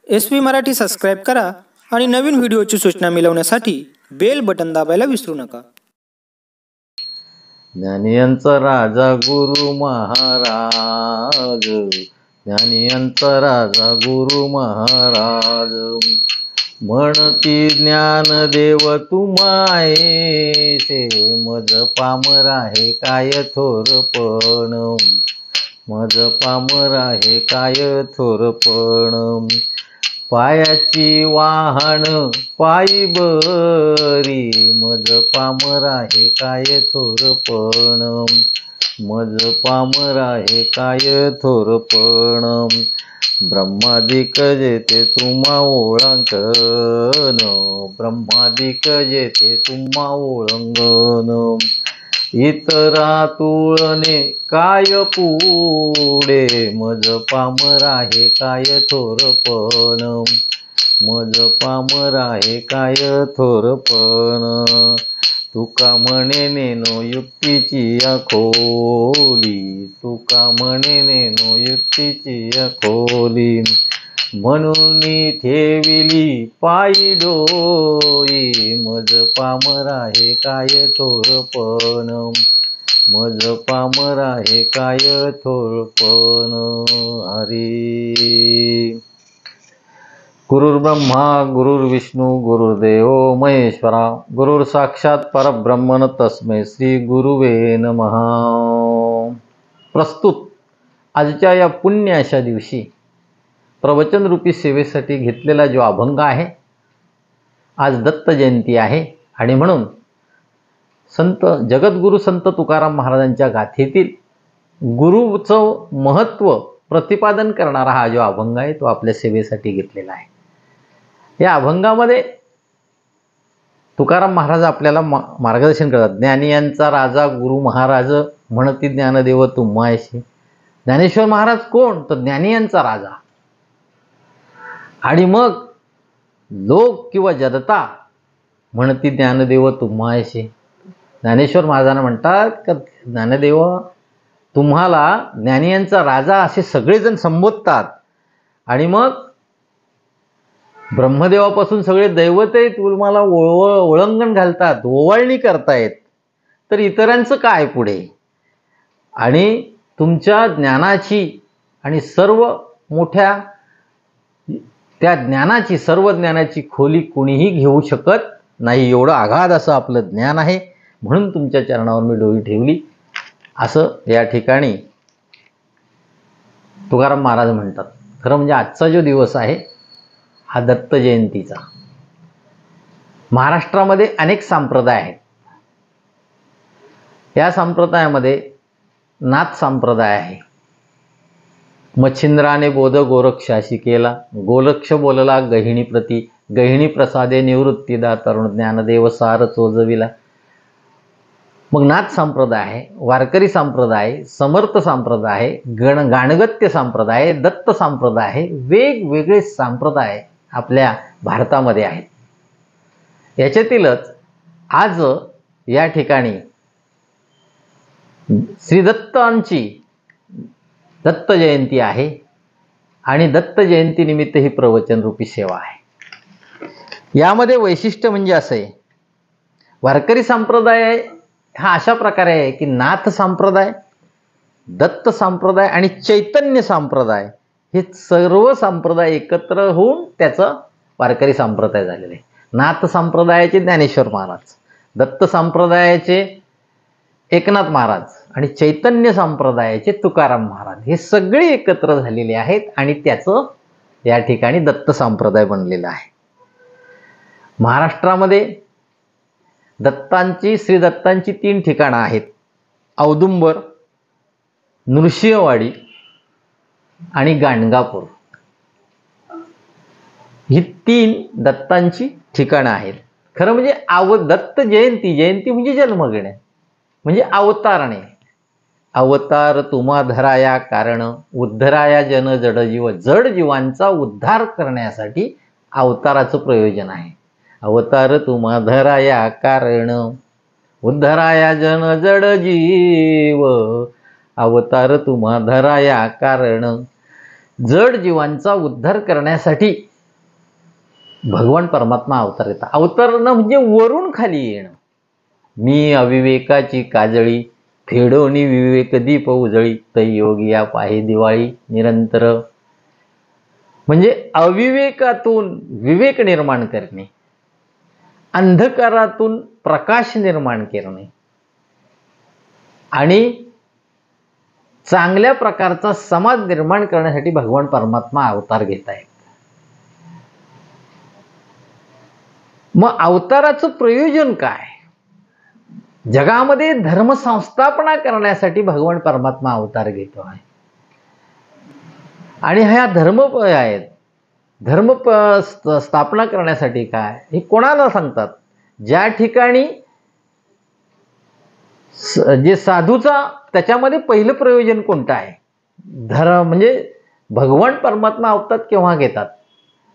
SV Marathi subscribe करा आणि नवीन व्हिडिओची सूचना मिळवण्यासाठी बेल बटन दाबायला विसरू नका. ज्ञानियांचा राजा गुरु महाराज, ज्ञानियांचा राजा गुरु महाराज, म्हणती ज्ञानदेव तुम्हायसे, मज पामर आहे काय थोरपण, मज पामर आहे काय थोरपण, पायाची वाहन पायी बरी, मज पामर आहे काय थोरपण, मज पामर आहे काय थोरपण, ब्रह्मादिक जेथे तुम्हा ओळंगन, ब्रह्मादिक जेथे तुम्हा ओळंगन, इतरा तुळणे काय पुढे, मज पामर आहे काय थोरपण, मज पामर आहे काय थोरपण, तुका म्हणे नेनो युक्तीची खोली, तुका म्हणे नेनो युक्तीची खोली, म्हणून ठेविली पायी डोई, मज पामर आहे काय थोरपण, मज पामर आहे काय थोरपण. हरी गुरुर्ब्रह्मा गुरुर्विष्णू गुरुर्देव महेश्वरा, गुरुर साक्षात परब्रह्मन तस्मै श्री गुरुवे नमः. प्रस्तुत आजच्या या पुण्य अशा दिवशी प्रवचनरूपी सेवेसाठी घेतलेला जो अभंग आहे, आज दत्त जयंती आहे आणि म्हणून संत जगद्गुरु संत तुकाराम महाराजांच्या गाथेतील गुरुचं महत्त्व प्रतिपादन करणारा हा जो अभंग आहे तो आपल्या सेवेसाठी घेतलेला आहे. या अभंगामध्ये तुकाराम महाराज आपल्याला मार्गदर्शन करतात. ज्ञानियांचा राजा गुरु महाराज, म्हणती ज्ञानदेव तुम्हायसे. ज्ञानेश्वर महाराज कोण? तर ज्ञानियांचा राजा. आणि मग लोक किंवा जनता म्हणती ज्ञानदेव तुम्हायसे. ज्ञानेश्वर महाराजांना म्हणतात की ज्ञानदेव तुम्हाला ज्ञानियांचा राजा असे सगळेजण संबोधतात. आणि मग ब्रह्मदेवापासून सगळे दैवते तुम्हाला ओळंगण घालतात, ओवाळणी करतायत, तर इतरांचं काय पुढे? आणि तुमच्या ज्ञानाची आणि सर्व मोठ्या त्या ज्ञानाची, सर्व ज्ञानाची खोली कोणीही घेऊ शकत नाही, एवढं अगाध असं आपलं ज्ञान आहे, म्हणून तुमच्या चरणावर मी डोळी ठेवली, असं या ठिकाणी तुकाराम महाराज म्हणतात. खरं म्हणजे आजचा जो दिवस आहे हा दत्त जयंतीचा. महाराष्ट्रामध्ये अनेक संप्रदाय आहेत. या संप्रदायामध्ये नाथ संप्रदाय आहे. मच्छिंद्राने बोध गोरक्षाशी केला, गोरक्ष बोलला गहिणी प्रती, गहिणी प्रसादे निवृत्तीदा तरुण ज्ञानदेव सार चोजविला. मग नाथ संप्रदाय आहे, वारकरी संप्रदाय, समर्थ संप्रदाय, गाणगत्य संप्रदाय, दत्त संप्रदाय आहे. वेगवेगळे संप्रदाय आपल्या भारतामध्ये आहेत. याच्यातीलच आज या ठिकाणी श्री दत्तांची दत्त जयंती आहे आणि दत्त जयंतीनिमित्त ही प्रवचनरूपी सेवा आहे. यामध्ये वैशिष्ट्य म्हणजे असं आहे, वारकरी संप्रदाय हा अशा प्रकारे आहे की नाथ संप्रदाय, दत्त संप्रदाय आणि चैतन्य संप्रदाय हे सर्व संप्रदाय एकत्र होऊन त्याचं वारकरी संप्रदाय झालेलं आहे. नाथ संप्रदायाचे ज्ञानेश्वर महाराज, दत्त संप्रदायाचे एकनाथ महाराज आणि चैतन्य संप्रदायाचे तुकाराम महाराज हे सगळे एकत्र झालेले आहेत आणि त्याचं या ठिकाणी दत्त संप्रदाय बनलेला आहे. महाराष्ट्रामध्ये दत्तांची, श्री दत्तांची 3 ठिकाणं आहेत. औदुंबर, नृसिंहवाडी आणि गाणगापूर ही 3 दत्तांची ठिकाणं आहेत. खरं म्हणजे दत्त जयंती, जयंती म्हणजे जन्म घेणे, म्हणजे अवतारणे. अवतार तुम्हा धराया कारण, उद्धराया जन जडजीव. जड जीवांचा उद्धार करण्यासाठी अवताराचं प्रयोजन आहे. अवतार तुम्हा धराया कारण, उद्धराया जन जडजीव. अवतार तुम्हा धराया कारण, जड जीवांचा उद्धार करण्यासाठी भगवान परमात्मा अवतार येतात. अवतरणं म्हणजे वरून खाली येणं. मी अविवेकाची काजळी फेडोनी विवेक दीप उजळी तै योगिया पाहे दिवाळी निरंतर. म्हणजे अविवेकातून विवेक निर्माण करणे, अंधकारातून प्रकाश निर्माण करणे आणि चांगल्या प्रकारचा समाज निर्माण करण्यासाठी भगवान परमात्मा अवतार घेत आहेत. मग अवताराचं प्रयोजन काय? जगामध्ये धर्म संस्थापना करण्यासाठी भगवान परमात्मा अवतार घेतो आहे. आणि ह्या धर्म आहेत, धर्म स्थापना करण्यासाठी काय हे कोणाला सांगतात? ज्या ठिकाणी जे साधूचा त्याच्यामध्ये पहिलं प्रयोजन कोणतं आहे? धर्म म्हणजे भगवान परमात्मा अवतार केव्हा घेतात?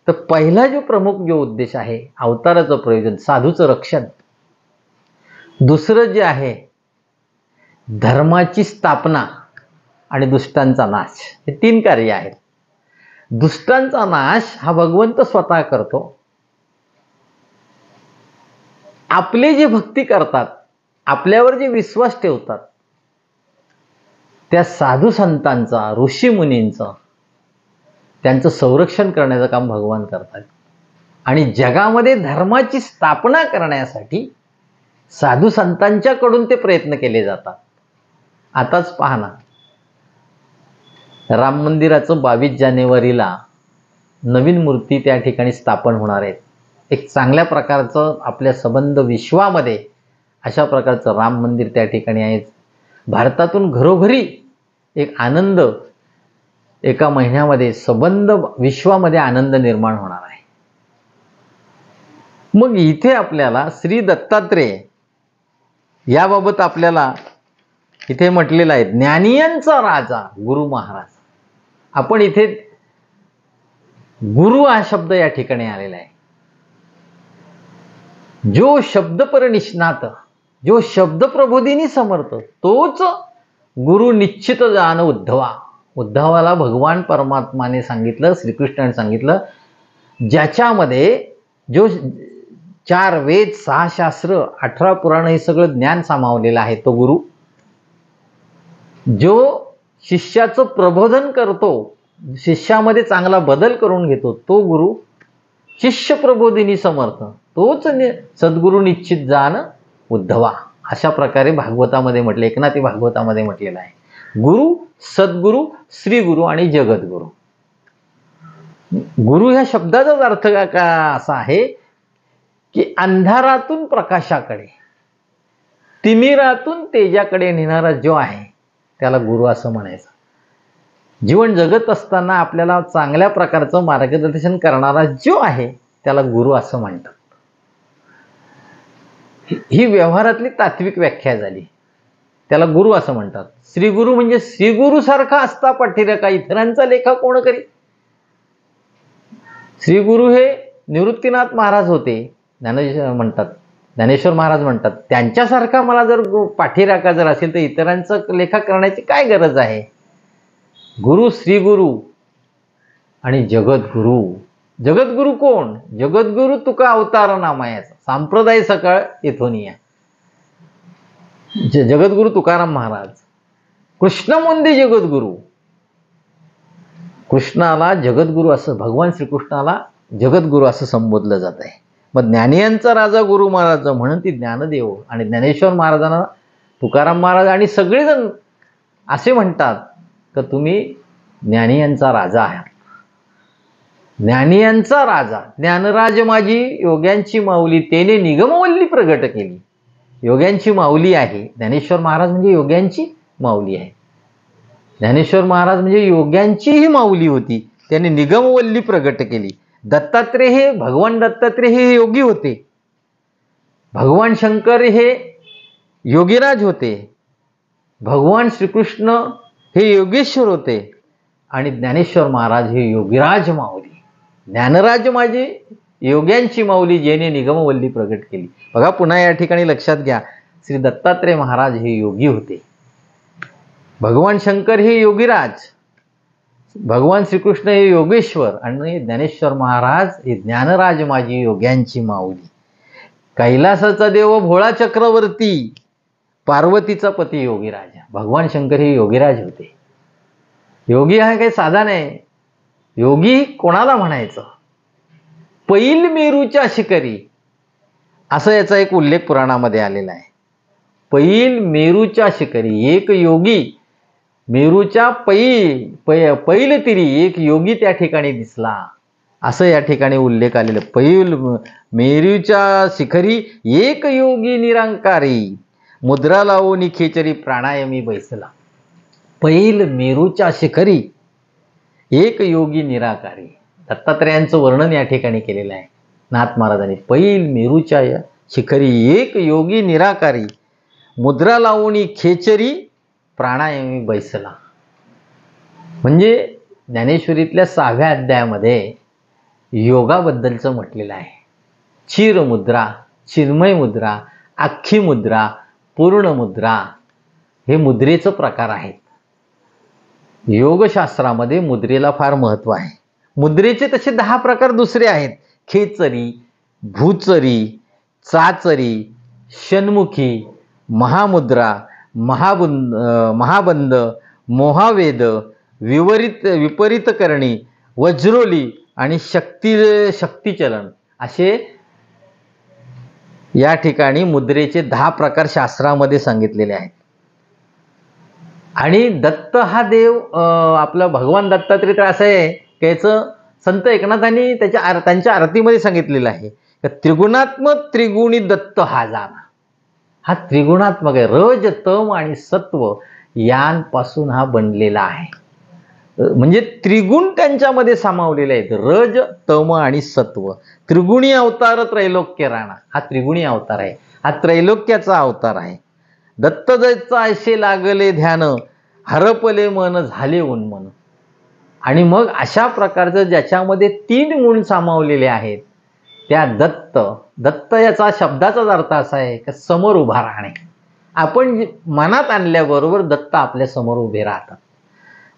तर पहिला जो प्रमुख जो उद्देश आहे अवताराचं प्रयोजन साधूचं रक्षण. दुसरं जे आहे धर्माची स्थापना आणि दुष्टांचा नाश. हे 3 कार्य आहेत. दुष्टांचा नाश हा भगवंत स्वतः करतो. आपले जे भक्ती करतात, आपल्यावर जे विश्वास ठेवतात त्या साधू संतांचा, ऋषी मुनींचा, त्यांचं संरक्षण करण्याचं काम भगवान करतात. आणि जगामध्ये धर्माची स्थापना करण्यासाठी साधू संतांच्याकडून ते प्रयत्न केले जातात. आताच पहा ना, राम मंदिराचं 22 जानेवारीला नवीन मूर्ती त्या ठिकाणी स्थापन होणार आहेत. एक चांगल्या प्रकारचं आपल्या संबंध विश्वामध्ये अशा प्रकारचं राम मंदिर त्या ठिकाणी आहे. भारतातून घरोघरी एक आनंद, एका महिन्यामध्ये संबंध विश्वामध्ये आनंद निर्माण होणार आहे. मग इथे आपल्याला श्री दत्तात्रेय याबाबत आपल्याला इथे म्हटलेलं आहे, ज्ञानियांचा राजा गुरु महाराज. आपण इथे गुरु हा शब्द या ठिकाणी आलेला आहे. जो शब्द पर निष्णात, जो शब्द प्रबोधिनी समर्थ, तोच गुरु निश्चित जाण उद्धवा. उद्धवाला भगवान परमात्माने सांगितलं, श्रीकृष्णाने सांगितलं, ज्याच्यामध्ये जो 4 वेद, 6 शास्त्र, 18 पुराण हे सगळं ज्ञान सामावलेलं आहे तो गुरु. जो शिष्याचं प्रबोधन करतो, शिष्यामध्ये चांगला बदल करून घेतो तो गुरु. शिष्य प्रबोधिनी समर्थ, तोच सद्गुरु निश्चित जाण उद्धवा. अशा प्रकारे भागवतामध्ये म्हटले, एकनाथी भागवतामध्ये म्हटलेलं आहे. गुरु, सद्गुरु, श्रीगुरु आणि जगद्गुरु. गुरु ह्या शब्दाचाच अर्थ का असा आहे की अंधारातून प्रकाशाकडे, तिमिरातून तेजाकडे नेणारा जो आहे त्याला गुरु असं म्हणायचं. जीवन जगत असताना आपल्याला चांगल्या प्रकारचं मार्गदर्शन करणारा जो आहे त्याला गुरु असं म्हणतात. ही व्यवहारातली तात्विक व्याख्या झाली. त्याला गुरु असं म्हणतात. श्रीगुरु म्हणजे श्रीगुरु सारखा असता पाठीरका इतरांचा लेखा कोण करी. श्रीगुरु हे निवृत्तीनाथ महाराज होते, ज्ञानेश्वर महाराज म्हणतात, त्यांच्यासारखा मला जर पाठीराखा जर असेल तर इतरांचं लेखा करण्याची काय गरज आहे. गुरु, श्रीगुरु आणि जगद्गुरु. जगद्गुरु कोण? जगद्गुरु तुका अवतार नामायाचा. संप्रदाय सकाळ येथून या. जगद्गुरु तुकाराम महाराज. कृष्णमुंदी जगद्गुरु. कृष्णाला जगद्गुरु असं, भगवान श्रीकृष्णाला जगद्गुरु असं संबोधलं जात आहे. मग ज्ञानियांचा राजा गुरु महाराज म्हणून ती ज्ञानदेव आणि ज्ञानेश्वर महाराजांना तुकाराम महाराज आणि सगळेजण असे म्हणतात की तुम्ही ज्ञानियांचा राजा आहात. ज्ञानियांचा राजा, ज्ञानराज माझी योग्यांची माऊली, तेने निगमवल्ली प्रगट केली. योग्यांची माऊली आहे ज्ञानेश्वर महाराज, म्हणजे योग्यांची माऊली आहे. ज्ञानेश्वर महाराज म्हणजे योग्यांचीही माऊली होती, त्यांनी निगमवल्ली प्रगट केली. दत्तात्रेय हे, भगवान दत्तात्रेय हे योगी होते. भगवान शंकर हे योगीराज होते. भगवान श्रीकृष्ण हे योगेश्वर होते आणि ज्ञानेश्वर महाराज हे योगीराज माऊली. ज्ञानराज माझी योग्यांची माऊली, जेने निगमवल्ली प्रगट केली. बघा पुन्हा या ठिकाणी लक्षात घ्या, श्री दत्तात्रेय महाराज हे योगी होते. भगवान शंकर हे योगीराज, भगवान श्रीकृष्ण हे योगेश्वर आणि ज्ञानेश्वर महाराज हे ज्ञानराज माझी योग्यांची माऊली. कैलासाचा देव भोळा चक्रवर्ती, पार्वतीचा पती योगीराज. भगवान शंकर हे योगीराज होते. योगी हा काही साधा नाही. योगी कोणाला म्हणायचं? पैल मेरूच्या शिखरी, असं याचा एक उल्लेख पुराणामध्ये आलेला आहे. पैल मेरूच्या शिखरी, एक योगी मेरूच्या पैल तिरी एक योगी त्या ठिकाणी दिसला, असं या ठिकाणी उल्लेख आलेलं. पैल मेरूच्या शिखरी एक योगी निरंकारी, मुद्रा लावून खेचरी प्राणायामी बैसला. पैल मेरूच्या शिखरी एक योगी निराकारी. दत्तात्रयांचं वर्णन या ठिकाणी केलेलं आहे नाथ महाराजांनी. पैल मेरूच्या शिखरी एक योगी निराकारी, मुद्रा लावून खेचरी प्राणायामी बैसला. म्हणजे ज्ञानेश्वरीतल्या 6व्या अध्यायामध्ये योगाबद्दलचं म्हटलेलं आहे. चिर मुद्रा, चिन्मय मुद्रा, आख्खी मुद्रा, पूर्ण मुद्रा हे मुद्रेचं प्रकार आहेत. योगशास्त्रामध्ये मुद्रेला फार महत्त्व आहे. मुद्रेचे तसे 10 प्रकार दुसरे आहेत. खेचरी, भूचरी, चाचरी, षण्मुखी, महामुद्रा, महाबंद, मोहावेद, विपरीत करणी, वज्रोली आणि शक्तिचलन असे या ठिकाणी मुद्रेचे 10 प्रकार शास्त्रामध्ये सांगितलेले आहेत. आणि दत्त हा देव आपला भगवान दत्तात्रय तर असं आहे की याचं संत एकनाथांनी त्यांच्या आरतीमध्ये सांगितलेलं आहे की त्रिगुणात्मक त्रिगुणी दत्त हा जाणा. हा त्रिगुणात्मक आहे. रज, तम आणि सत्व यांपासून हा बनलेला आहे. म्हणजे त्रिगुण त्यांच्यामध्ये सामावलेले आहेत. रज, तम आणि सत्व. त्रिगुणी अवतार त्रैलोक्य राणा. हा त्रिगुणी अवतार आहे. हा त्रैलोक्याचा अवतार आहे. दत्त जैसा ऐसे लागले ध्यान, हरपले मन झाले उन्मन. आणि मग अशा प्रकारचं ज्याच्यामध्ये 3 गुण सामावलेले आहेत त्या दत्त याचा शब्दाचाच अर्थ असा आहे की समोर उभा राहणे. आपण मनात आणल्याबरोबर दत्त आपल्या समोर उभे राहतात.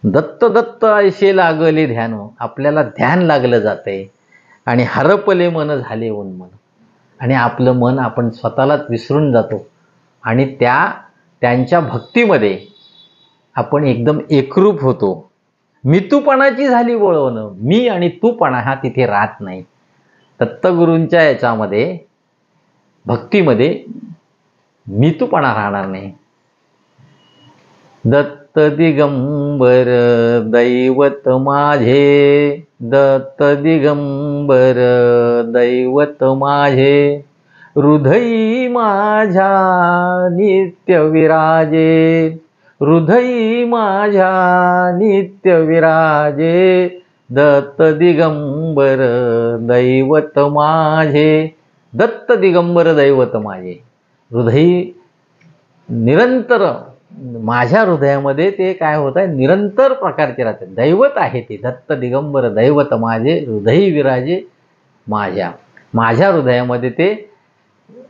दत्त ऐसे लागले ध्यान, आपल्याला ध्यान लागलं जाते. आणि हरपले मन झाले उन्मन, आणि आपलं मन आपण स्वतःलाच विसरून जातो आणि त्यांच्या भक्तीमध्ये आपण एकदम एकरूप होतो. मितूपणाची झाली वळवणं. मी आणि तूपणा हा तिथे राहत नाही. दत्तगुरूंच्या याच्यामध्ये भक्तीमध्ये मितूपणा राहणार नाही. दत्त दिगंबर दैवत माझे, दत्त दिगंबर दैवत माझे, हृदयी माझ्या नित्य विराजे, हृदयी माझ्या नित्य विराजे, दत्त दिगंबर दैवत माझे. दत्त दिगंबर दैवत माझे, हृदयी निरंतर माझ्या हृदयामध्ये ते काय होत आहे, निरंतर प्रकारचे राहते. दैवत आहे ते. दत्त दिगंबर दैवत माझे, हृदयी विराजे माझ्या हृदयामध्ये ते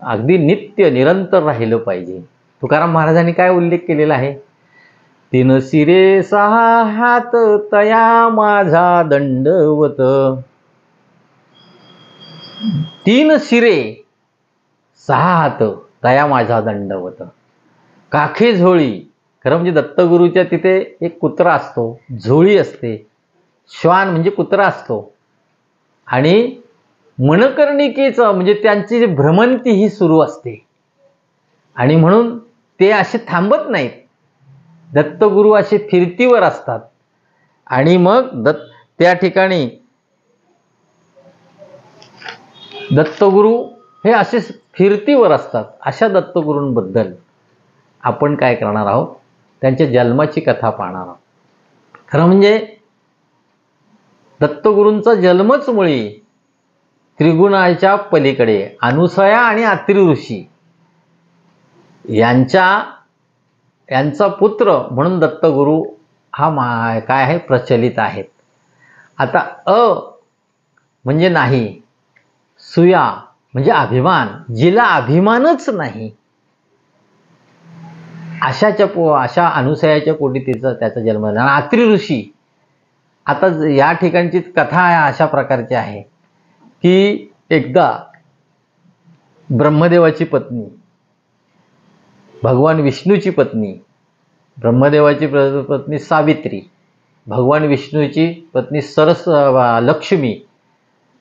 अगदी नित्य निरंतर राहिलं पाहिजे. तुकाराम महाराजांनी काय उल्लेख केलेला आहे? 3 शिरे 6 हात तया माझा दंडवत. 3 शिरे 6 हात तया माझा दंडवत. काखे झोळी, खरं म्हणजे दत्तगुरूच्या तिथे एक कुत्रा असतो, झोळी असते. श्वान म्हणजे कुत्रा असतो. आणि मनकर्णिकेचं म्हणजे त्यांची भ्रमंती ही सुरू असते. आणि म्हणून ते असे थांबत नाहीत. दत्तगुरू असे फिरतीवर असतात. आणि मग त्या ठिकाणी दत्तगुरू हे असे फिरतीवर असतात. अशा दत्तगुरूंबद्दल आपण काय करणार आहोत? त्यांच्या जन्माची कथा पाहणार आहोत. खरं म्हणजे दत्तगुरूंचा जन्मच मुळी त्रिगुणाच्या पलीकडे अनुसया आणि अत्रि ऋषी यांचा पुत्र म्हणून दत्तगुरू हा काय आहे, प्रचलित आहेत. आता म्हणजे नाही, सुया म्हणजे अभिमान, जिला अभिमानच नाही अशा अनुसयाच्या पोटी त्याचा जन्म झाला. अत्रि आता या ठिकाणची कथा अशा प्रकारची आहे की एकदा ब्रह्मदेवाची पत्नी, भगवान विष्णूची पत्नी, ब्रह्मदेवाची पत्नी सावित्री, भगवान विष्णूची पत्नी लक्ष्मी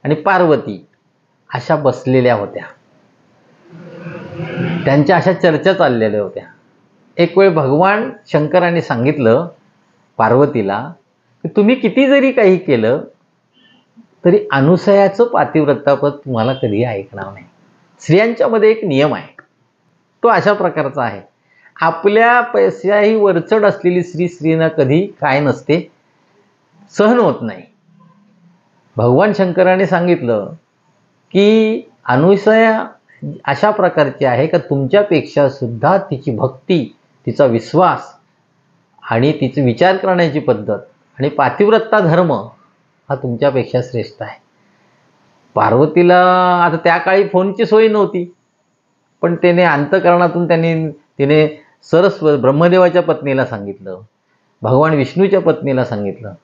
आणि पार्वती अशा बसलेल्या होत्या. त्यांच्या अशा चर्चा चाललेल्या होत्या. एक वेळ भगवान शंकराने सांगितलं पार्वतीला की तुम्ही किती जरी काही केलं तरी अनुसयाचं पातिव्रतापद तुम्हाला कधी ऐकणार नाही. स्त्रियांच्यामध्ये एक नियम आहे, तो अशा प्रकारचा आहे. आपल्या पैशाही वरचढ असलेली स्त्रीना कधी काय नसते, सहन होत नाही. भगवान शंकराने सांगितलं की अनुसया अशा प्रकारची आहे का तुमच्यापेक्षा सुद्धा तिची भक्ती, तिचा विश्वास आणि तिचे विचार करण्याची पद्धत आणि पातिव्रता धर्म हा तुमच्यापेक्षा श्रेष्ठ आहे. पार्वतीला आता त्या काळी फोनची सोय नव्हती, पण तिने अंतःकरणातून तिने ब्रह्मदेवाच्या पत्नीला सांगितलं, भगवान विष्णूच्या पत्नीला सांगितलं,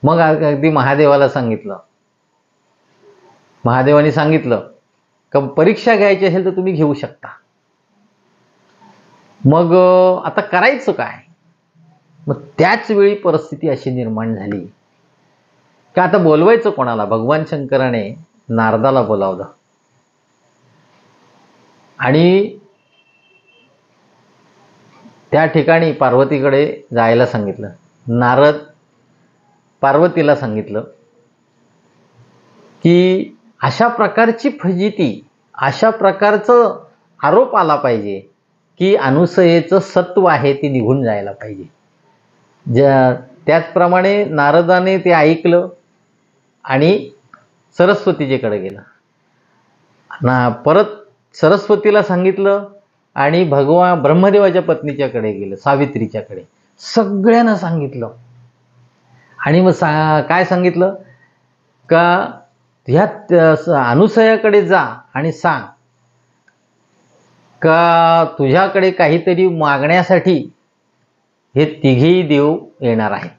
मग अगदी महादेवाला सांगितलं. महादेवाने सांगितलं का परीक्षा घ्यायची असेल तर तुम्ही घेऊ शकता. मग आता करायचं काय? मग त्याच वेळी परिस्थिती अशी निर्माण झाली का आता बोलवायचं कोणाला? भगवान शंकराने नारदाला बोलावलं आणि त्या ठिकाणी पार्वतीकडे जायला सांगितलं. नारद पार्वतीला सांगितलं की अशा प्रकारची फजिती, अशा प्रकारचं आरोप आला पाहिजे की अनुसयेचं सत्व आहे ते निघून जायला पाहिजे. त्याचप्रमाणे नारदाने ते ऐकलं आणि सरस्वतीच्याकडे गेला. परत सरस्वतीला सांगितलं आणि ब्रह्मदेवाच्या पत्नीच्याकडे गेलं, सावित्रीच्याकडे. सगळ्यांना सांगितलं आणि मग काय सांगितलं का ह्या अनुसयाकडे जा आणि सांग का तुझ्याकडे काहीतरी मागण्यासाठी हे तिघेही देव येणार आहेत.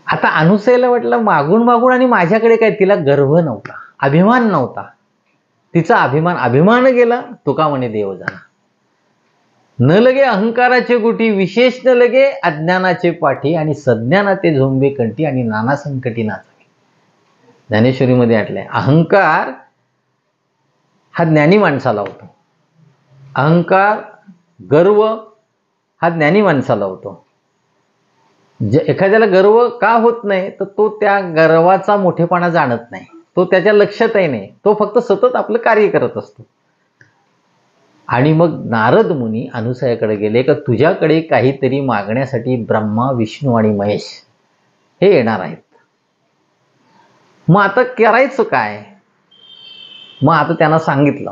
आता अनुसयाला वाटलं मागून मागून आणि माझ्याकडे काय, तिला गर्व नव्हता, अभिमान नव्हता. तिचा अभिमान गेला, तुका म्हणे देव झाला. न लगे अहंकाराचे गुटी, विशेष न लगे अज्ञानाचे पाठी, आणि सज्ञानाचे झोंबे कंठी आणि नाना संकटी नाचावे. ज्ञानेश्वरीमध्ये म्हटलंय अहंकार हा ज्ञानी माणसाला होतो. अहंकार, गर्व हा ज्ञानी माणसाला होतो. एखाद्याला गर्व का होत नाही तर तो त्या गर्वाचा मोठेपणा जाणत नाही, तो त्याच्या लक्षातही नाही, तो फक्त सतत आपलं कार्य करत असतो. आणि मग नारद मुनी अनुसयाकडे गेले का तुझ्याकडे काहीतरी मागण्यासाठी ब्रह्मा, विष्णू आणि महेश हे येणार आहेत. मग आता करायचं काय? मग आता त्यांना सांगितलं,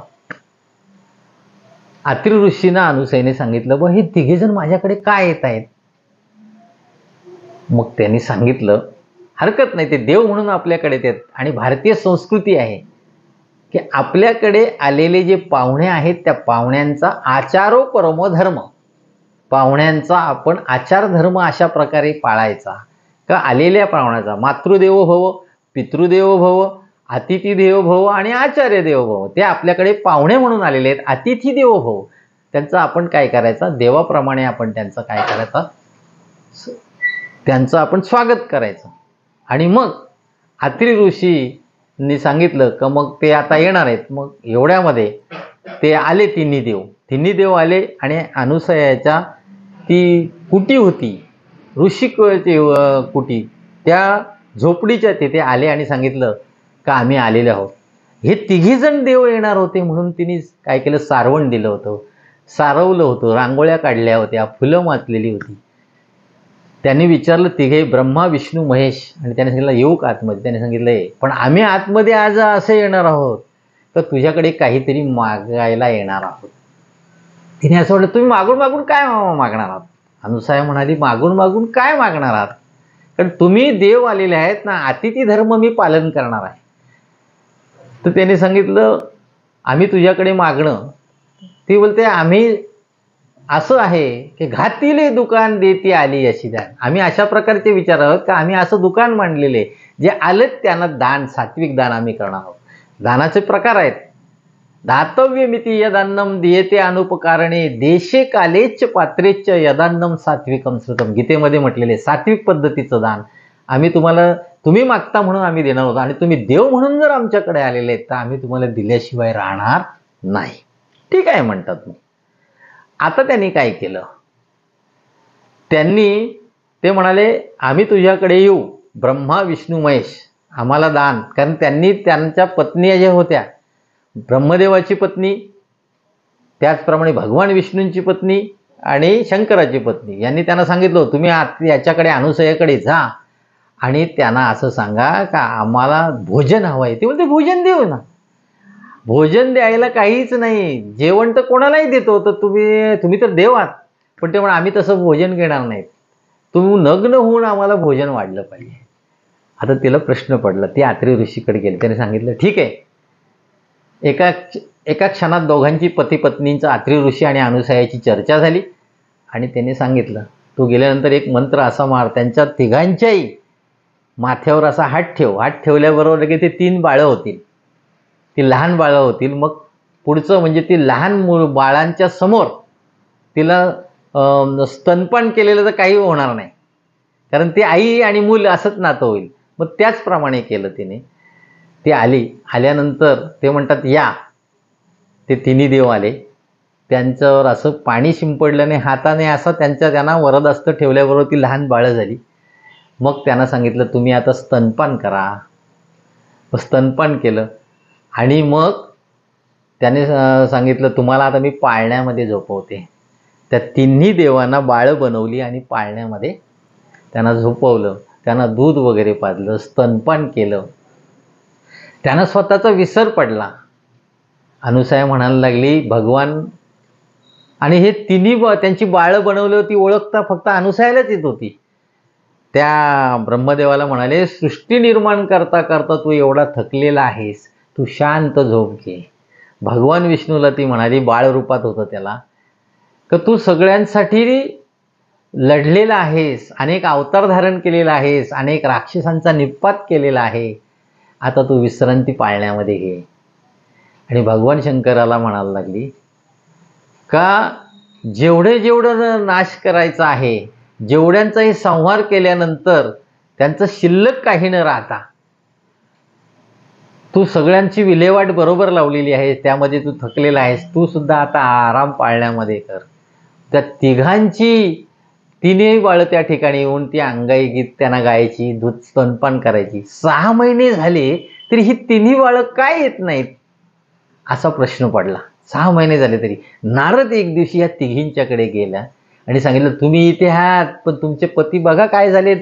अत्रि ऋषींना अनुसयाने सांगितलं हे तिघे जण माझ्याकडे काय येत आहेत? मग त्यांनी सांगितलं हरकत नाही, ते देव म्हणून आपल्याकडे येतात. आणि भारतीय संस्कृती आहे की आपल्याकडे आलेले जे पाहुणे आहेत त्या पाहुण्यांचा आचारो परमो धर्म, पाहुण्यांचा आपण आचार धर्म अशा प्रकारे पाळायचा का आलेल्या पाहुण्याचा मातृदेवो भव, पितृदेवो भव, अतिथी देवो भव आणि आचार्य देवो भव, ते आपल्याकडे पाहुणे म्हणून आलेले आहेत. अतिथी देवो भव, त्यांचं आपण काय करायचं, देवाप्रमाणे आपण त्यांचं काय करायचं, त्यांचं आपण स्वागत करायचं. आणि मग अत्रि ऋषींनी सांगितलं का मग ते आता येणार आहेत. मग एवढ्यामध्ये ते आले, तिन्ही देव आले आणि अनुसयाच्या ती कुटी होती, ऋषिकची कुटी, त्या झोपडीच्या तिथे आले आणि सांगितलं का आम्ही आलेले आहोत. हे तिघी जण देव येणार होते म्हणून तिने काय केलं, सारवण दिलं होतं, सारवलं होतं, रांगोळ्या काढल्या होत्या, फुलं मातलेली होती. त्यांनी विचारलं तिघे ब्रह्मा, विष्णू, महेश, आणि त्याने सांगितलं येऊ का आतमध्ये? त्याने सांगितलं पण आम्ही आतमध्ये आज असे येणार आहोत तर तुझ्याकडे काहीतरी मागायला येणार आहोत. तिने असं म्हटलं तुम्ही मागून मागून काय मागणार आहात? अनुसया म्हणाली मागून मागून काय मागणार आहात, कारण तुम्ही देव आलेले आहेत ना, अतिथी धर्म मी पालन करणार आहे. तर त्याने सांगितलं आम्ही तुझ्याकडे मागणं, ती बोलते आम्ही असं आहे की घातिले दुकान देती आली अशी दान. आम्ही अशा प्रकारचे विचार आहोत का आम्ही असं दुकान मांडलेले जे आलेत त्यांना दान, सात्विक दान आम्ही करणार आहोत. दानाचे प्रकार आहेत. दातव्यमिती यदान्नम दीयते अनुपकारणे देशे कालेच पात्रेच यदान्नम सात्विकम श्रुतम. गीतेमध्ये म्हटलेले सात्विक पद्धतीचं दान आम्ही तुम्हाला, तुम्ही मागता म्हणून आम्ही देणार होतो आणि तुम्ही देव म्हणून जर आमच्याकडे आलेले आहेत तर आम्ही तुम्हाला दिल्याशिवाय राहणार नाही. ठीक आहे म्हणतात. मग आता त्यांनी काय केलं, ते म्हणाले आम्ही तुझ्याकडे येऊ ब्रह्मा विष्णू महेश, आम्हाला दान. कारण त्यांनी त्यांच्या पत्नी ज्या होत्या, ब्रह्मदेवाची पत्नी, त्याचप्रमाणे भगवान विष्णूंची पत्नी आणि शंकराची पत्नी, यांनी त्यांना सांगितलं तुम्ही याच्याकडे अनुसयाकडे जा आणि त्यांना असं सांगा का आम्हाला भोजन हवं आहे. ते म्हणते भोजन देऊ ना. भोजन द्यायला काहीच नाही, जेवण तर कोणालाही देतो, तर तुम्ही तर देव आहात. पण ते म्हणा आम्ही तसं भोजन घेणार नाहीत, तुम्ही नग्न होऊन आम्हाला भोजन वाढलं पाहिजे. आता तिला प्रश्न पडला. ती आत्री ऋषीकडे गेली. त्याने सांगितलं ठीक आहे. एका क्षणात दोघांची पती पत्नींचं आत्री ऋषी आणि अनुसयाची चर्चा झाली आणि त्याने सांगितलं तू गेल्यानंतर एक मंत्र असा मार, त्यांच्या तिघांच्याही माथ्यावर असा हात ठेव. हात ठेवल्याबरोबर लगेच ते 3 बाळं होतील, ती लहान बाळं होतील. मग पुढचं म्हणजे ती लहान बाळांच्या समोर तिला स्तनपान केलेलं तर काही होणार नाही, कारण ती आई आणि मूल असंच नातं होईल. मग त्याचप्रमाणे केलं तिने. ती आल्यानंतर ते म्हणतात या. ते तिन्ही देव आले, त्यांच्यावर असं पाणी शिंपडल्याने हाताने असं त्यांना वरदहस्त ठेवल्याबरोबर ती लहान बाळं झाली. मग त्यांना सांगितलं तुम्ही आता स्तनपान करा. स्तनपान केलं आणि मग त्याने सांगितलं तुम्हाला आता मी पाळण्यामध्ये झोपवते. त्या तिन्ही देवांना बाळं बनवली आणि पाळण्यामध्ये त्यांना झोपवलं, त्यांना दूध वगैरे पाजलं, स्तनपान केलं. त्यांना स्वतःचा विसर पडला. अनुसया म्हणायला लागली भगवान, आणि हे तिन्ही त्यांची बाळं बनवली होती ओळखता फक्त अनुसयालाच येत होती. त्या ब्रह्मदेवाला म्हणाले सृष्टी निर्माण करता करता तू एवढा थकलेला आहेस, तू शांत झोप घे. भगवान विष्णूला ती म्हणाली, बाळ रूपात होतं त्याला, का तू सगळ्यांसाठी लढलेला आहेस, अनेक अवतार धारण केलेला आहेस, अनेक राक्षसांचा निपात केलेला आहे, आता तू विश्रांती पाळण्यामध्ये घे. आणि भगवान शंकराला म्हणायला लागली का जेवढं नाश करायचा आहे, जेवढ्यांचाही संहार केल्यानंतर त्यांचं शिल्लक काही न राहता तू सगळ्यांची विल्हेवाट बरोबर लावलेली आहे, त्यामध्ये तू थकलेला आहेस, तू सुद्धा आता आराम पाळण्यामध्ये कर. त्या तिघांची तिन्ही बाळं त्या ठिकाणी येऊन ती अंगाई गीत त्यांना गायची, दूध स्तनपान करायची. 6 महिने झाले तरी ही तिन्ही बाळं काय येत नाहीत असा प्रश्न पडला. 6 महिने झाले तरी. नारद एक दिवशी या तिघींच्याकडे गेला आणि सांगितलं तुम्ही इथे आहात पण तुमचे पती बघा काय झाले.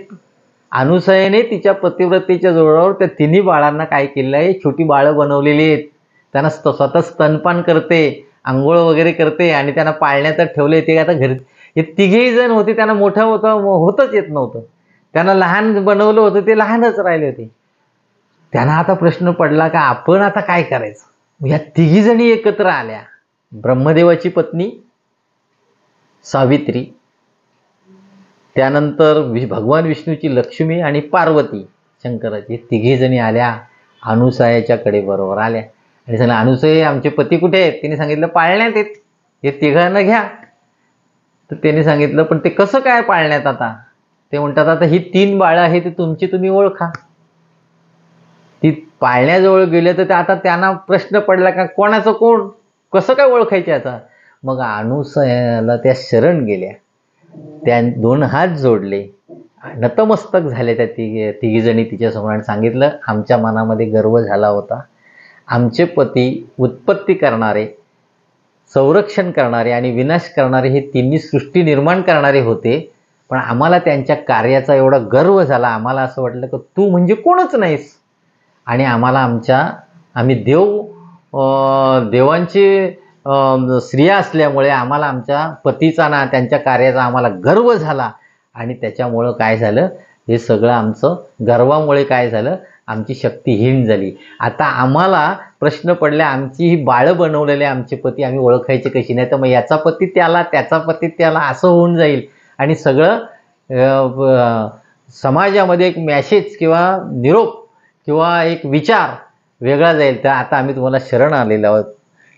अनुसयेने तिच्या पतिव्रतेच्या जोरावर त्या तिन्ही बाळांना काय केलं आहे, छोटी बाळं बनवलेली आहेत, त्यांना स्वतः स्तनपान करते, आंघोळ वगैरे करते आणि त्यांना पाळण्यात ठेवले. ते आता घरी हे तिघेही जण होते, त्यांना मोठं होतच येत नव्हतं, त्यांना लहान बनवलं होतं, ते लहानच राहिले होते. त्यांना आता प्रश्न पडला का आपण आता काय करायचं. ह्या तिघी जणी एकत्र आल्या. ब्रह्मदेवाची पत्नी सावित्री, त्यानंतर भगवान विष्णूची लक्ष्मी आणि पार्वती शंकराची, तिघी जणी आल्या. अनुसयाच्याकडे बरोबर आल्या आणि सांगितलं अनुसये आमचे पती कुठे आहेत. तिने सांगितलं पाळण्यात आहेत, हे तिघांना घ्या. तर त्याने सांगितलं पण ते कसं काय पाळण्यात. आता ते म्हणतात आता ही 3 बाळं आहेत, ती तुमची तुम्ही ओळखा. ती पाळण्याजवळ गेले तर आता त्यांना प्रश्न पडला का कोणाचं कोण, कसं काय ओळखायचे आता. मग अनुसयाला त्या शरण गेल्या, त्या 2 हात जोडले, नतमस्तक झाले त्या तिघी जणी तिच्यासमोर आणि सांगितलं आमच्या मनामध्ये गर्व झाला होता. आमचे पती उत्पत्ती करणारे, संरक्षण करणारे आणि विनाश करणारे हे तिन्ही सृष्टी निर्माण करणारे होते, पण आम्हाला त्यांच्या कार्याचा एवढा गर्व झाला. आम्हाला असं वाटलं की तू म्हणजे कोणच नाहीस आणि आम्ही देवांची स्त्रिया असल्यामुळे आम्हाला आमच्या पतीचा ना त्यांच्या कार्याचा आम्हाला गर्व झाला आणि त्याच्यामुळं काय झालं, हे सगळं आमचं गर्वामुळे काय झालं, आमची शक्ती हीन झाली. आता आम्हाला प्रश्न पडले, आमची ही बाळं बनवलेले आमचे पती आम्ही ओळखायचे कशी? नाही तर मग याचा पती त्याला, त्याचा पती त्याला, असं होऊन जाईल आणि सगळं समाजामध्ये एक मॅसेज किंवा निरोप किंवा एक विचार वेगळा जाईल. तर आता आम्ही तुम्हाला शरण आलेलो आहोत,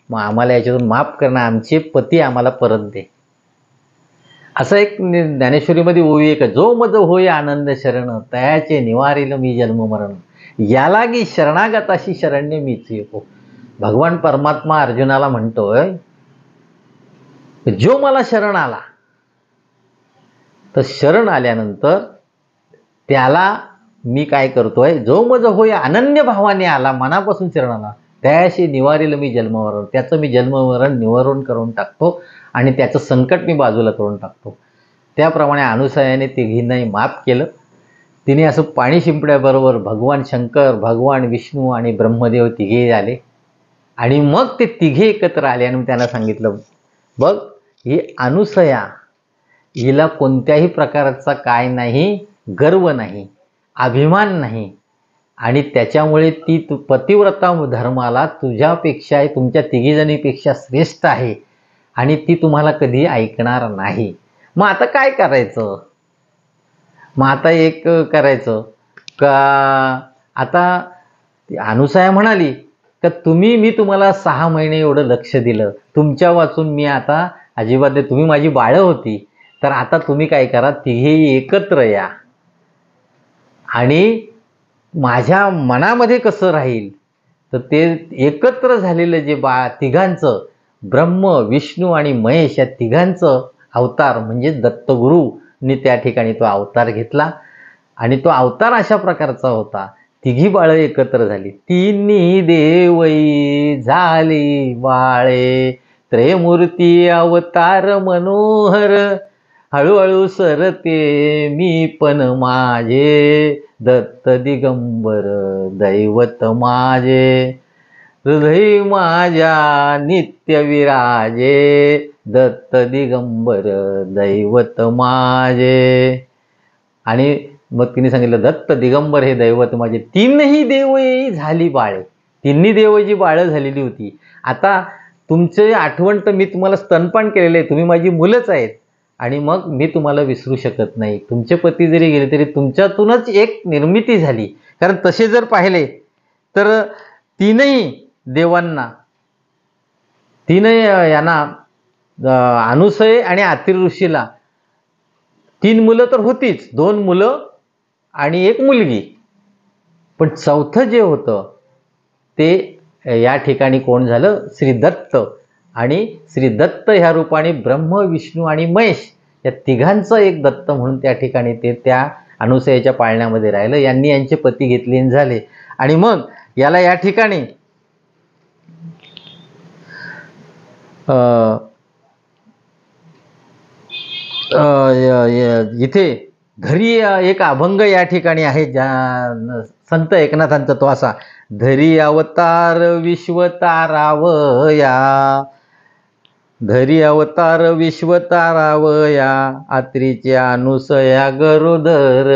मग आम्हाला याच्यातून माफ करणं, आमचे पती आम्हाला परत दे. असं एक ज्ञानेश्वरीमध्ये ओवी आहे, जो मज होय आनंद शरण, तयाचे निवारिल मी जन्म मरण, याला की शरणागताशी शरण्य मीच येतो. भगवान परमात्मा अर्जुनाला म्हणतोय, जो मला शरण आला, तर शरण आल्यानंतर त्याला मी काय करतोय, जो मज होय अनन्य भावाने आला, मनापासून शरण आला, त्याशी निवारिल मी जन्ममरण, त्याचं मी जन्ममरण निवारण करून टाकतो आणि त्याचं संकट मी बाजूला करून टाकतो. त्याप्रमाणे अनुसयाने तिघींनाही माफ केलं. तिने असं पाणी शिंपड्याबरोबर भगवान शंकर, भगवान विष्णू आणि ब्रह्मदेव तिघे आले आणि मग ते तिघे एकत्र आले आणि त्यांना सांगितलं, बघ ही अनुसया, हिला कोणत्याही प्रकारचा काय नाही, गर्व नाही, अभिमान नाही आणि त्याच्यामुळे ती पतिव्रता धर्माला तुझ्यापेक्षा, तुमच्या तिघीजणीपेक्षा श्रेष्ठ आहे आणि ती तुम्हाला कधी ऐकणार नाही. मग आता काय करायचं? मग आता एक करायचं का, आता अनुसया म्हणाली का मी तुम्हाला 6 महिने एवढं लक्ष दिलं, तुमच्या वाचून मी आता अजिबात नाही, तुम्ही माझी बाळं होती, तर आता तुम्ही काय करा, तिघेही एकत्र या आणि माझ्या मनामध्ये कसं राहील, तर ते एकत्र झालेलं जे तिघांचं, ब्रह्म विष्णू आणि महेश या तिघांचं अवतार म्हणजे दत्तगुरूंनी त्या ठिकाणी तो अवतार घेतला आणि तो अवतार अशा प्रकारचा होता, तिघी बाळं एकत्र झाली. तिन्ही देवई झाली बाळे, त्रयमूर्ती अवतार मनोहर, हळूहळू सरते मी पण माझे, दत्त दिगंबर दैवत माझे, हृदय माझ्या नित्य विराजे, दत्त दिगंबर दैवत माझे. आणि मग तिने सांगितलं, दत्त दिगंबर हे दैवत माझे. तीनही देवही झाली बाळे, तिन्ही देवजी बाळं झालेली होती. आता तुमचे आठवण तर मी तुम्हाला स्तनपान केलेलं आहे, तुम्ही माझी मुलंच आहेत आणि मग मी तुम्हाला विसरू शकत नाही. तुमचे पती जरी गेले तरी तुमच्यातूनच एक निर्मिती झाली. कारण तसे जर पाहिले तर तीनही देवांना, तीनही यांना, अनुसय आणि अत्रि ऋषीला 3 मुलं तर होतीच, 2 मुलं आणि 1 मुलगी, पण चौथं जे होतं ते या ठिकाणी कोण झालं, श्री दत्त. आणि श्री दत्त ह्या रूपाने ब्रह्म विष्णू आणि महेश या तिघांचं एक दत्त म्हणून त्या ठिकाणी ते त्या अनुसयाच्या पाळण्यामध्ये राहिलं. यांनी यांचे पती घेतले झाले आणि मग याला या ठिकाणी इथे धरी एक अभंग या ठिकाणी आहे, संत एकनाथांचा, तो असा, धरी अवतार विश्वतारावया, धरी अवतार विश्वतारावया, अत्रीचे अनुसया गरोदर.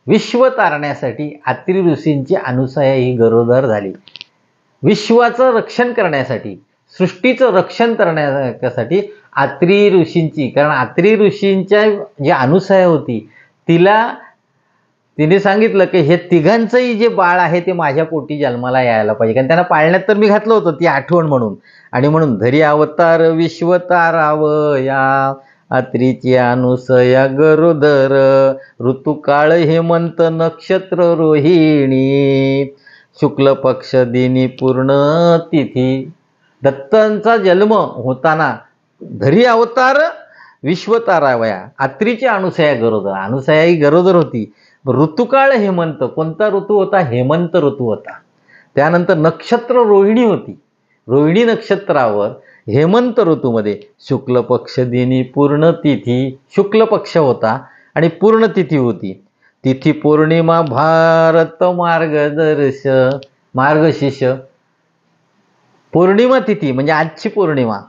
विश्व तारण्यासाठी अत्रि ऋषींची अनुसया ही गरोदर झाली. विश्वाचं रक्षण करण्यासाठी, सृष्टीचं रक्षण करण्यासाठी अत्रि ऋषींची, कारण अत्रि ऋषींच्या जी अनुसया होती तिने सांगितलं की हे तिघांचंही जे बाळ आहे ते माझ्या पोटी जन्माला यायला पाहिजे, कारण त्यांना पाळण्यात तर मी घातलं होतं, ती आठवण म्हणून. आणि म्हणून धरी अवतार विश्वतारावया, अत्रीची अनुसया गरोदर, ऋतुकाळ हेमंत नक्षत्र रोहिणी, शुक्ल पक्ष दिनी पूर्ण तिथी. दत्तांचा जन्म होताना धरी अवतार विश्वतारावया, अत्रीची अनुसया गरोदर, अनुसया ही गरोदर होती. ऋतुकाळ हेमंत, कोणता ऋतू होता, हेमंत ऋतू होता. त्यानंतर नक्षत्र रोहिणी होती, रोहिणी नक्षत्रावर हेमंत ऋतूमध्ये शुक्ल पक्ष दिनी पूर्ण तिथी, शुक्ल पक्ष होता आणि पूर्ण तिथी होती. तिथी पौर्णिमा भारत मार्गदर्श, मार्गशीर्ष पौर्णिमा तिथी म्हणजे आजची पौर्णिमा,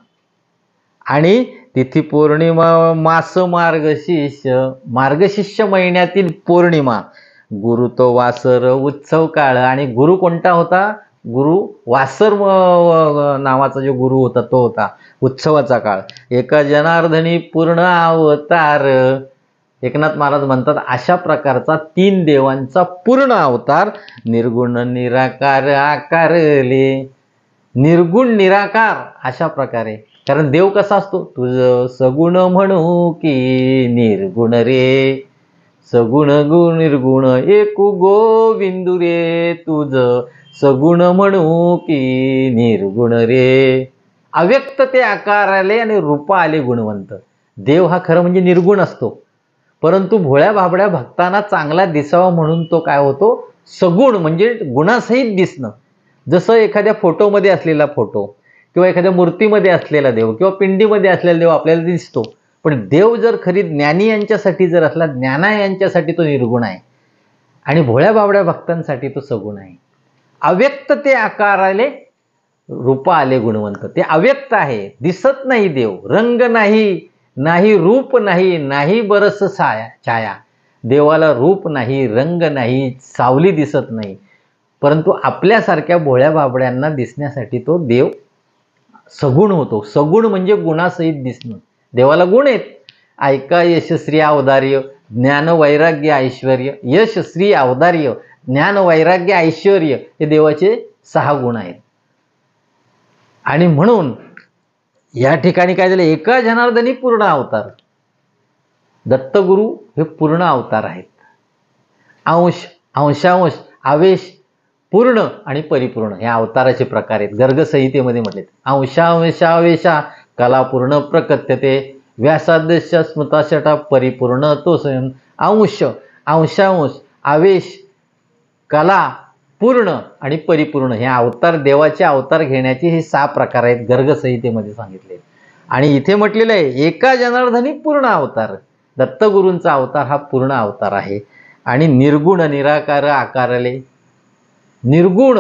आणि तिथी पौर्णिमा मास मार्गशीर्ष, मार्गशीर्ष महिन्यातील पौर्णिमा गुरु तो वासर उत्सव काळ. आणि गुरु कोणता होता? गुरु वासर नावाचा जो गुरु होता तो होता उत्सवाचा काळ. एका जनार्दनी पूर्ण अवतार. एकनाथ महाराज म्हणतात अशा प्रकारचा 3 देवांचा पूर्ण अवतार. निर्गुण निराकार आकारले. निर्गुण निराकार अशा प्रकारे. कारण देव कसा असतो? तुझ सगुण म्हणू की निर्गुण रे. सगुण गुण निर्गुण एकू गोविंदू रे. तुझ सगुण म्हणू की निर्गुण रे. अव्यक्त ते आकार आले आणि रूप आले गुणवंत. देव हा खरं म्हणजे निर्गुण असतो, परंतु भोळ्या भाबड्या भक्तांना चांगला दिसावा म्हणून तो काय होतो? सगुण म्हणजे गुणासहित दिसणं. जसं एखाद्या फोटोमध्ये असलेला फोटो किंवा एखाद्या मूर्तीमध्ये असलेला देव किंवा पिंडीमध्ये असलेला देव आपल्याला दिसतो, पण देव जर खरी ज्ञानी यांच्यासाठी जर असला, ज्ञाना यांच्यासाठी तो निर्गुण आहे आणि भोळ्या बाबड्या भक्तांसाठी तो सगुण आहे. अव्यक्त ते आकार आले, रूप आले गुणवंत. ते अव्यक्त आहे, दिसत नाही देव, रंग नाही, नाही रूप नाही, नाही बरस छाया. देवाला रूप नाही, रंग नाही, सावली दिसत नाही, परंतु आपल्यासारख्या भोळ्या बाबड्यांना दिसण्यासाठी तो देव सगुण होतो. सगुण म्हणजे गुणासहित दिसणं. देवाला गुण आहेत. ऐका यशश्री औदार्य ज्ञान वैराग्य ऐश्वर. यश श्री औदार्य ज्ञान वैराग्य ऐश्वर हे देवाचे 6 गुण आहेत. आणि म्हणून या ठिकाणी काय झालं? एका जनार्दनी पूर्ण अवतार. दत्तगुरु हे पूर्ण अवतार आहेत. अंश, अंशांश, आवेश, पूर्ण आणि परिपूर्ण हे अवताराचे प्रकार आहेत. गर्गसंहितेमध्ये म्हटलेत. अंशांशावेशा कला पूर्ण प्रकट्यते. व्यासादश स्मृताशटा परिपूर्ण तो स्वयं. अंश, अंशांश, आवेश, कला, पूर्ण आणि परिपूर्ण हे अवतार, देवाचे अवतार घेण्याचे हे 6 प्रकार आहेत गर्गसंहितेमध्ये सांगितले. आणि इथे म्हटलेलं आहे एका जनार्दनी पूर्ण अवतार. दत्तगुरूंचा अवतार हा पूर्ण अवतार आहे. आणि निर्गुण निराकार आकारले. निर्गुण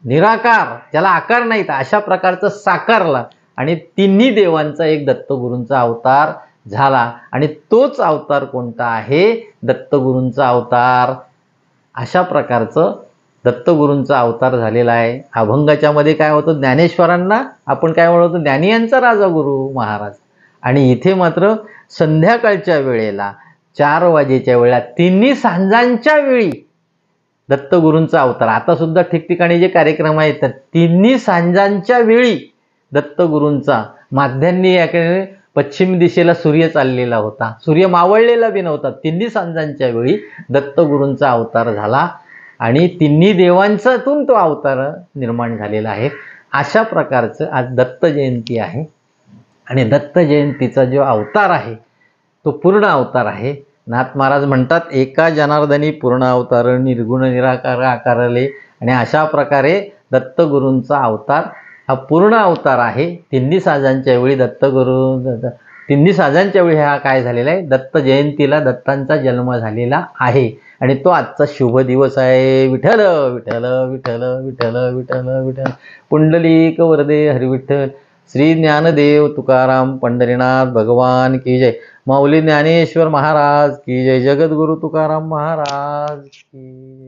निराकार ज्याला आकार नाहीत अशा प्रकारचं साकारला आणि 3 देवांचा एक दत्तगुरूंचा अवतार झाला. आणि तोच अवतार कोणता आहे? दत्तगुरूंचा अवतार. अशा प्रकारचं दत्तगुरूंचा अवतार झालेला आहे. अभंगाच्या मध्ये काय होतं? ज्ञानेश्वरांना आपण काय म्हणतो? ज्ञानियांचा राजा गुरु महाराज. आणि इथे मात्र संध्याकाळच्या वेळेला 4 वाजेच्या वेळेला 3 सांजांच्या वेळी दत्तगुरूंचा अवतार. आता सुद्धा ठिकठिकाणी जे कार्यक्रम आहेत तर 3 सांजांच्या वेळी दत्तगुरूंचा. माध्यांनी याकडे पश्चिम दिशेला सूर्य चाललेला होता, सूर्य मावळलेला बी नव्हता. 3 सांजांच्या वेळी दत्तगुरूंचा अवतार झाला आणि 3 देवांचातून तो अवतार निर्माण झालेला आहे. अशा प्रकारचं आज दत्त जयंती आहे. आणि दत्त जयंतीचा जो अवतार आहे तो पूर्ण अवतार आहे. नाथ महाराज म्हणतात एका जनार्दनी पूर्ण अवतार निर्गुण निराकार आकारले. आणि अशा प्रकारे दत्तगुरूंचा अवतार हा पूर्ण अवतार आहे. 3 साजांच्या वेळी दत्तगुरू 3 साजांच्या वेळी हा काय झालेला आहे? दत्त जयंतीला दत्तांचा जन्म झालेला आहे. आणि तो आजचा शुभ दिवस आहे. विठ्ठल विठ्ठल विठ्ठल विठ्ठल विठ्ठल विठ्ठल पुंडलिक वरदे हरी विठ्ठल. श्री ज्ञानदेव तुकाराम पंढरीनाथ भगवान की जय. माऊली ज्ञानेश्वर महाराज की जय. जगद्गुरु तुकाराम महाराज की जय.